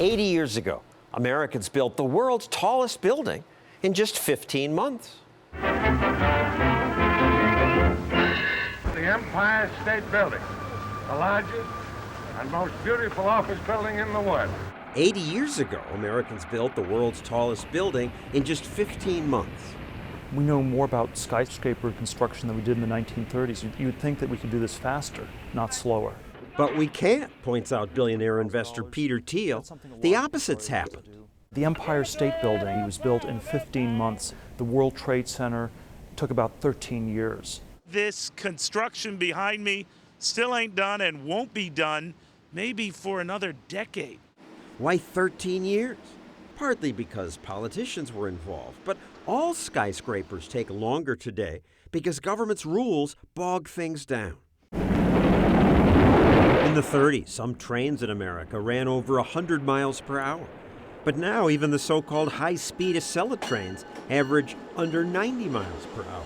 80 years ago, Americans built the world's tallest building in just 15 months. The Empire State Building, the largest and most beautiful office building in the world. 80 years ago, Americans built the world's tallest building in just 15 months. We know more about skyscraper construction than we did in the 1930s. You would think that we could do this faster, not slower. But we can't, points out billionaire investor Peter Thiel. The opposite's happened. The Empire State Building was built in 15 months. The World Trade Center took about 13 years. This construction behind me still ain't done and won't be done maybe for another decade. Why 13 years? Partly because politicians were involved, but all skyscrapers take longer today because government's rules bog things down. In the 30s, some trains in America ran over 100 miles per hour. But now even the so-called high-speed Acela trains average under 90 miles per hour.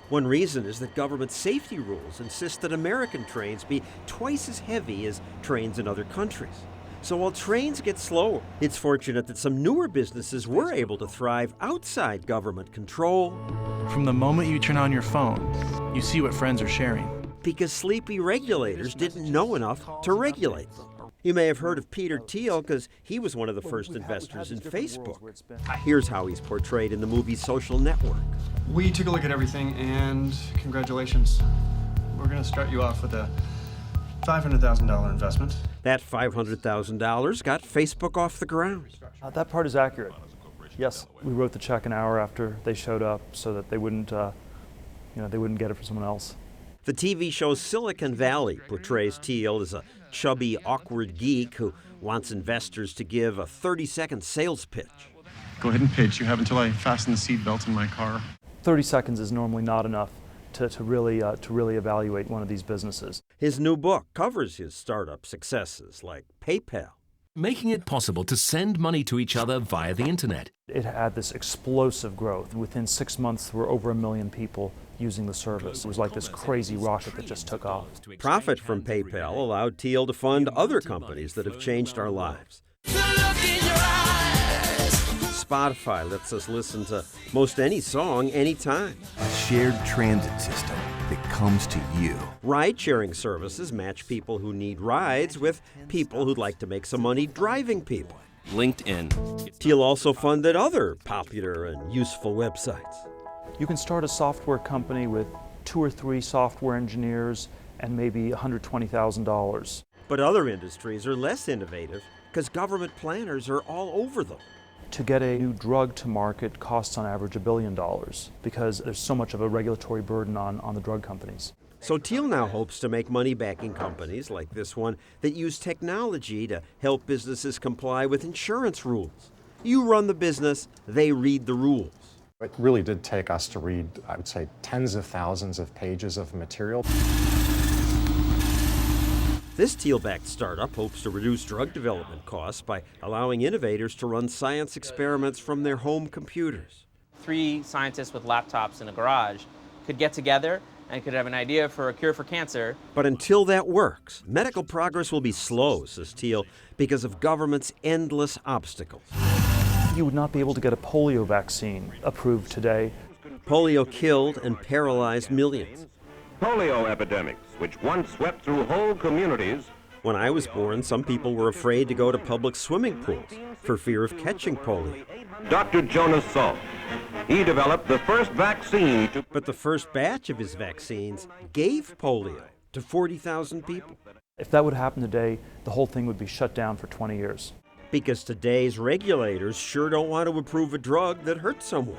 One reason is that government safety rules insist that American trains be twice as heavy as trains in other countries. So while trains get slower, it's fortunate that some newer businesses were able to thrive outside government control. From the moment you turn on your phone, you see what friends are sharing. Because sleepy regulators didn't know enough to regulate them. You may have heard of Peter Thiel because he was one of the first investors in Facebook. Here's how he's portrayed in the movie Social Network. We took a look at everything, and congratulations. We're going to start you off with a $500,000 investment. That $500,000 got Facebook off the ground. That part is accurate. Yes, we wrote the check an hour after they showed up so that they wouldn't get it from someone else. The TV show Silicon Valley portrays Thiel as a chubby, awkward geek who wants investors to give a 30-second sales pitch. Go ahead and pitch. You have until I fasten the seatbelt in my car. 30 seconds is normally not enough to really evaluate one of these businesses. His new book covers his startup successes like PayPal. Making it possible to send money to each other via the internet. It had this explosive growth. Within 6 months, there were over 1 million people using the service. It was like this crazy rocket that just took off. Profit from PayPal allowed Thiel to fund other companies that have changed our lives. Spotify lets us listen to most any song anytime. A shared transit system that comes to you. Ride-sharing services match people who need rides with people who'd like to make some money driving people. LinkedIn. Thiel also funded other popular and useful websites. You can start a software company with 2 or 3 software engineers and maybe $120,000. But other industries are less innovative because government planners are all over them. To get a new drug to market costs on average $1 billion because there's so much of a regulatory burden on the drug companies. So Thiel now hopes to make money backing companies like this one that use technology to help businesses comply with insurance rules. You run the business, they read the rules. It really did take us to read, I would say, tens of thousands of pages of material. This Thiel-backed startup hopes to reduce drug development costs by allowing innovators to run science experiments from their home computers. 3 scientists with laptops in a garage could get together and could have an idea for a cure for cancer. But until that works, medical progress will be slow, says Thiel, because of government's endless obstacles. You would not be able to get a polio vaccine approved today. Polio killed and paralyzed millions. Polio epidemics, which once swept through whole communities. When I was born, some people were afraid to go to public swimming pools for fear of catching polio. Dr. Jonas Salk, he developed the first vaccine to... But the first batch of his vaccines gave polio to 40,000 people. If that would happen today, the whole thing would be shut down for 20 years. Because today's regulators sure don't want to approve a drug that hurts someone.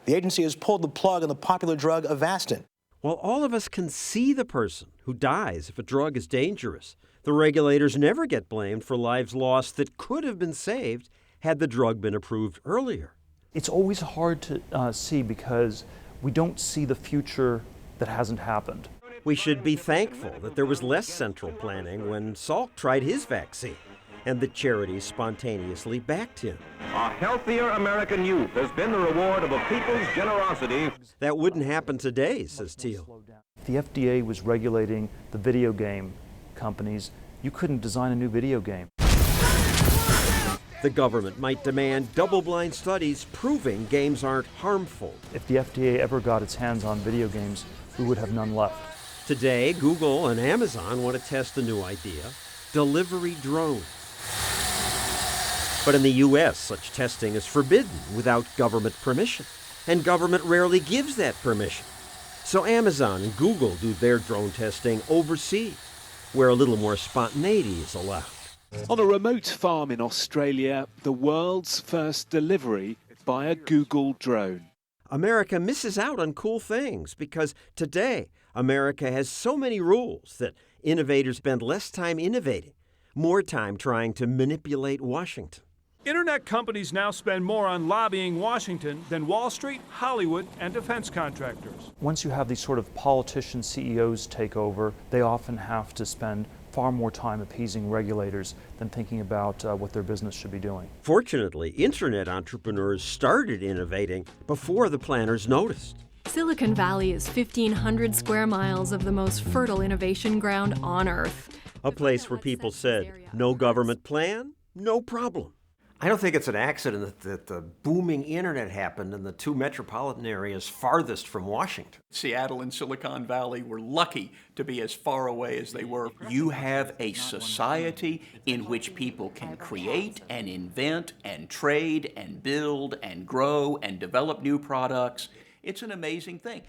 The agency has pulled the plug on the popular drug Avastin. While all of us can see the person who dies if a drug is dangerous, the regulators never get blamed for lives lost that could have been saved had the drug been approved earlier. It's always hard to see because we don't see the future that hasn't happened. We should be thankful that there was less central planning when Salk tried his vaccine and that charities spontaneously backed him. A healthier American youth has been the reward of a people's generosity. That wouldn't happen today, says Thiel. If the FDA was regulating the video game companies, you couldn't design a new video game. The government might demand double-blind studies proving games aren't harmful. If the FDA ever got its hands on video games, we would have none left. Today, Google and Amazon want to test a new idea, delivery drones. But in the U.S., such testing is forbidden without government permission, and government rarely gives that permission. So Amazon and Google do their drone testing overseas, where a little more spontaneity is allowed. On a remote farm in Australia, the world's first delivery by a Google drone. America misses out on cool things because today America has so many rules that innovators spend less time innovating, more time trying to manipulate Washington. Internet companies now spend more on lobbying Washington than Wall Street, Hollywood, and defense contractors. Once you have these sort of politician CEOs take over, they often have to spend far more time appeasing regulators than thinking about what their business should be doing. Fortunately, internet entrepreneurs started innovating before the planners noticed. Silicon Valley is 1,500 square miles of the most fertile innovation ground on Earth. A place where people said, no government plan, no problem. I don't think it's an accident that the booming internet happened in the two metropolitan areas farthest from Washington. Seattle and Silicon Valley were lucky to be as far away as they were. You have a society in which people can create and invent and trade and build and grow and develop new products. It's an amazing thing.